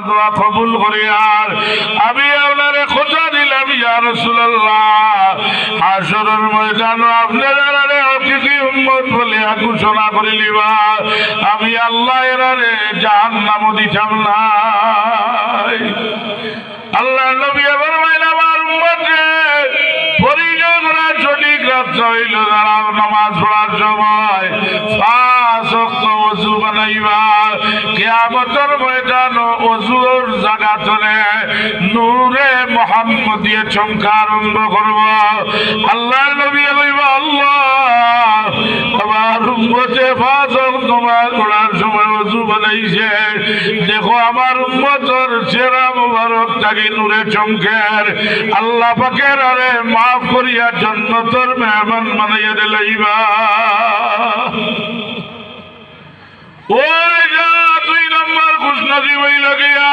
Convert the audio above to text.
দোয়া কবুল করিয়ার। আমি আপনারে কথা দিলাম ইয়া রাসূলুল্লাহ, হাশরের ময়দানে আপনারে অতিথি উম্মত বলে ঘোষণা করে লিবা, আমি আল্লাহ এরারে জাহান্নামও দিতাম না। আল্লাহ নবী ফরমাইলেন আমার উম্মতের পরিচয় করা সঠিক রাস্তা হইল যারা নামাজ পড়ার সময় 5 ওয়াক্ত ওযু বানাইবা, কিয়ামতের ময়দানে ওযুর জায়গা ধরে নূরে মুহাম্মদ দিয়ে চমকা আরম্ভ করব। আল্লাহর নবী কইবা আল্লাহ আমার উম্মতে 5 ওয়াক্ত নামাজ পড়ার সময় ওযু বানাইছে, দেখো আমার উম্মতের চেহারা মুবারক থাকি নূরে চমকের, আল্লাহ পাকের আরে মাফ করিয়া জান্নাতের মেহমান বানাইয়া দিলাইবা। ওই যা 2 নম্বর খুশনসিব হইল গিয়া